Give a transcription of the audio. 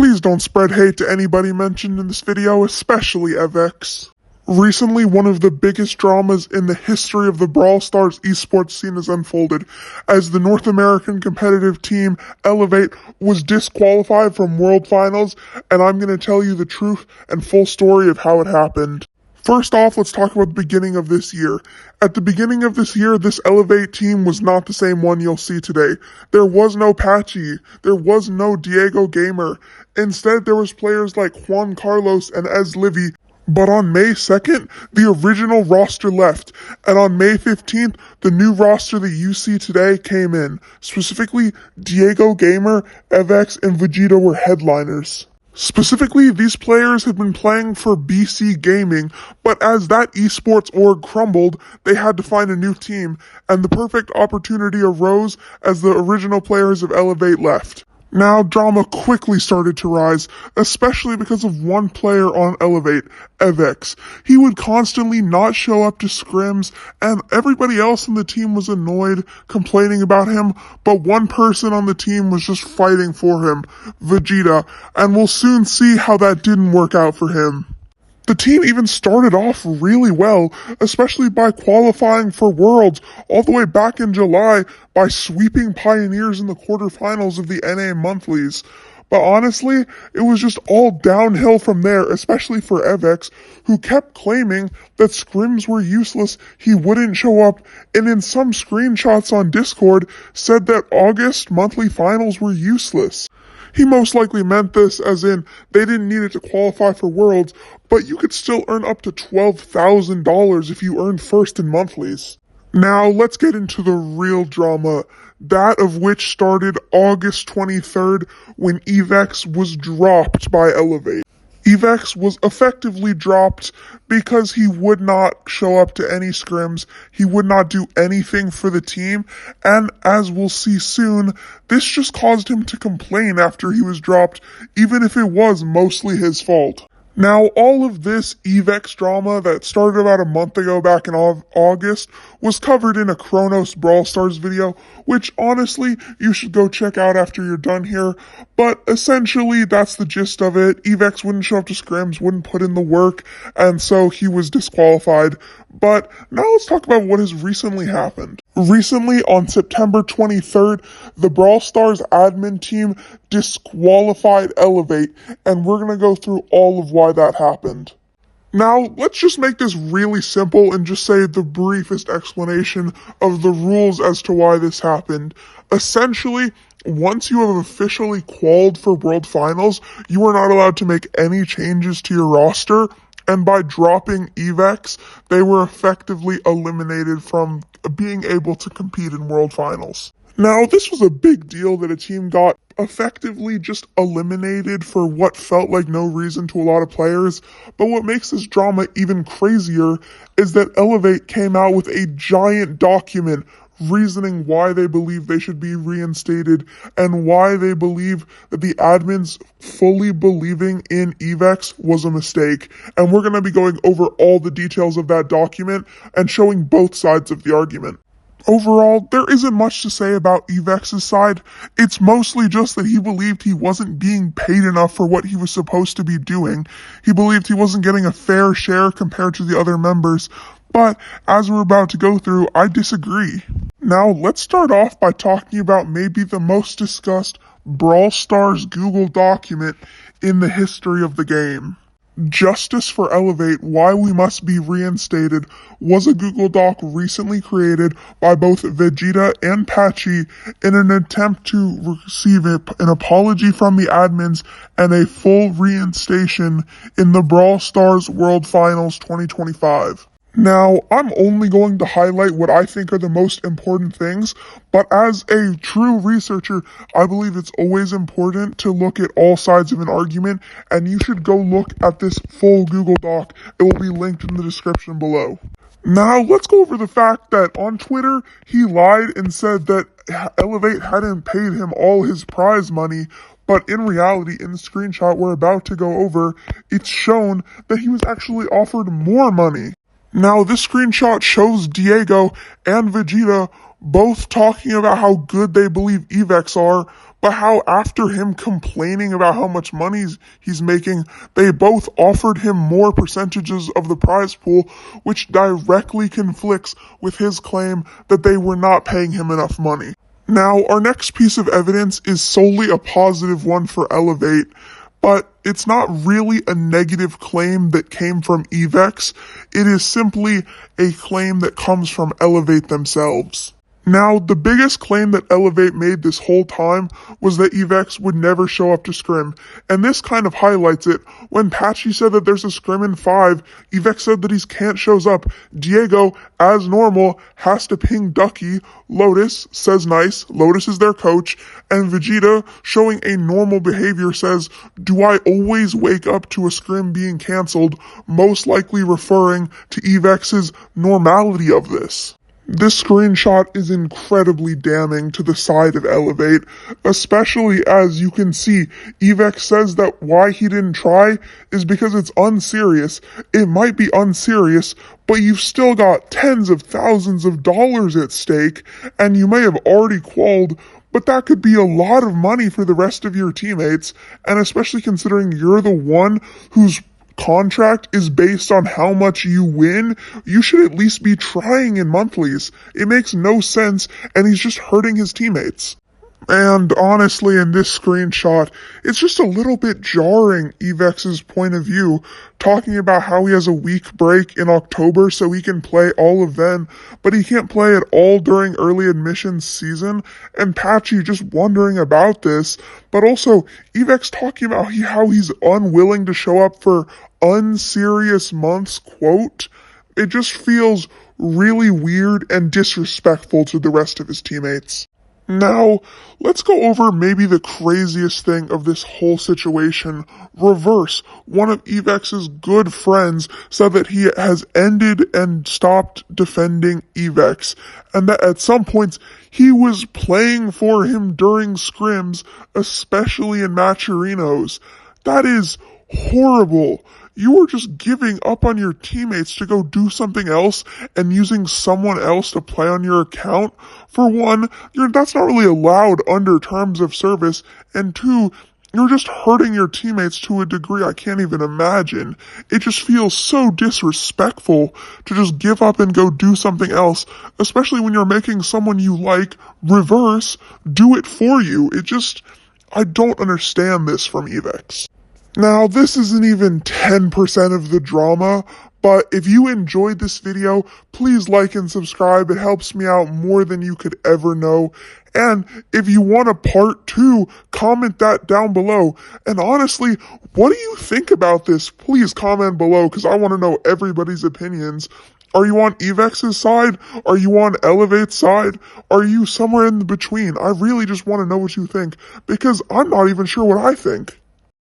Please don't spread hate to anybody mentioned in this video, especially Evex. Recently, one of the biggest dramas in the history of the Brawl Stars esports scene has unfolded, as the North American competitive team, Elevate, was disqualified from World Finals, and I'm going to tell you the truth and full story of how it happened. First off, let's talk about the beginning of this year. At the beginning of this year, this Elevate team was not the same one you'll see today. There was no Patchy. There was no Diego Gamer. Instead, there was players like Juan Carlos and Ez Livy. But on May 2nd, the original roster left, and on May 15th, the new roster that you see today came in. Specifically, Diego Gamer, Evex, and Vegeta were headliners. Specifically, these players had been playing for BC Gaming, but as that esports org crumbled, they had to find a new team, and the perfect opportunity arose as the original players of Elevate left. Now, drama quickly started to rise, especially because of one player on Elevate, Evex. He would constantly not show up to scrims, and everybody else on the team was annoyed, complaining about him, but one person on the team was just fighting for him, Vegeta, and we'll soon see how that didn't work out for him. The team even started off really well, especially by qualifying for Worlds all the way back in July by sweeping Pioneers in the quarterfinals of the NA Monthlies. But honestly, it was just all downhill from there, especially for Evex, who kept claiming that scrims were useless, he wouldn't show up, and in some screenshots on Discord said that August monthly finals were useless. He most likely meant this as in they didn't need it to qualify for Worlds, but you could still earn up to $12,000 if you earned first in monthlies. Now let's get into the real drama, that of which started August 23rd when Evex was dropped by Elevate. Evex was effectively dropped because he would not show up to any scrims, he would not do anything for the team, and as we'll see soon, this just caused him to complain after he was dropped, even if it was mostly his fault. Now, all of this Evex drama that started about a month ago back in August was covered in a Kronos Brawl Stars video, which honestly, you should go check out after you're done here, but essentially that's the gist of it. Evex wouldn't show up to scrims, wouldn't put in the work, and so he was disqualified. But now let's talk about what has recently happened. Recently, on September 23rd, the Brawl Stars admin team disqualified Elevate, and we're going to go through all of why that happened. Now, let's just make this really simple and just say the briefest explanation of the rules as to why this happened. Essentially, once you have officially qualified for World Finals, you are not allowed to make any changes to your roster, and by dropping Evex, they were effectively eliminated from being able to compete in World Finals. Now, this was a big deal that a team got effectively just eliminated for what felt like no reason to a lot of players, but what makes this drama even crazier is that Elevate came out with a giant document reasoning why they believe they should be reinstated and why they believe that the admins fully believing in Evex was a mistake. And we're going to be going over all the details of that document and showing both sides of the argument. Overall, there isn't much to say about Evex's side. It's mostly just that he believed he wasn't being paid enough for what he was supposed to be doing. He believed he wasn't getting a fair share compared to the other members. But as we're about to go through, I disagree. Now, let's start off by talking about maybe the most discussed Brawl Stars Google document in the history of the game. Justice for Elevate, Why We Must Be Reinstated was a Google Doc recently created by both Vegeta and Patchy in an attempt to receive an apology from the admins and a full reinstation in the Brawl Stars World Finals 2025. Now, I'm only going to highlight what I think are the most important things, but as a true researcher, I believe it's always important to look at all sides of an argument, and you should go look at this full Google Doc. It will be linked in the description below. Now, let's go over the fact that on Twitter, he lied and said that Elevate hadn't paid him all his prize money, but in reality, in the screenshot we're about to go over, it's shown that he was actually offered more money. Now, this screenshot shows Diego and Vegeta both talking about how good they believe Evex are, but how after him complaining about how much money he's making, they both offered him more percentages of the prize pool, which directly conflicts with his claim that they were not paying him enough money. Now, our next piece of evidence is solely a positive one for Elevate, but it's not really a negative claim that came from Evex. It is simply a claim that comes from Elevate themselves. Now, the biggest claim that Elevate made this whole time was that Evex would never show up to scrim, and this kind of highlights it. When Patchy said that there's a scrim in 5, Evex said that he can't shows up. Diego, as normal, has to ping Ducky. Lotus says nice, Lotus is their coach, and Vegeta, showing a normal behavior, says, "Do I always wake up to a scrim being cancelled?" most likely referring to Evex's normality of this. This screenshot is incredibly damning to the side of Elevate, especially as you can see, Evex says that why he didn't try is because it's unserious. It might be unserious, but you've still got tens of thousands of dollars at stake, and you may have already qualled, but that could be a lot of money for the rest of your teammates, and especially considering you're the one whose contract is based on how much you win, you should at least be trying in monthlies. It makes no sense, and he's just hurting his teammates. And honestly, in this screenshot, it's just a little bit jarring, Evex's point of view, talking about how he has a week break in October so he can play all of then, but he can't play at all during early admissions season, and Patchy just wondering about this, but also Evex talking about how he's unwilling to show up for unserious months, quote. It just feels really weird and disrespectful to the rest of his teammates. Now, let's go over maybe the craziest thing of this whole situation. Reverse, one of Evex's good friends, said that he has ended and stopped defending Evex, and that at some points he was playing for him during scrims, especially in Matcherinos. That is horrible. You are just giving up on your teammates to go do something else and using someone else to play on your account. For one, that's not really allowed under terms of service, and two, you're just hurting your teammates to a degree I can't even imagine. It just feels so disrespectful to just give up and go do something else, especially when you're making someone you like, Reverse, do it for you. I don't understand this from Evex. Now, this isn't even 10% of the drama, but if you enjoyed this video, please like and subscribe. It helps me out more than you could ever know. And if you want a part 2, comment that down below. And honestly, what do you think about this? Please comment below, because I want to know everybody's opinions. Are you on Evex's side? Are you on Elevate's side? Are you somewhere in between? I really just want to know what you think, because I'm not even sure what I think.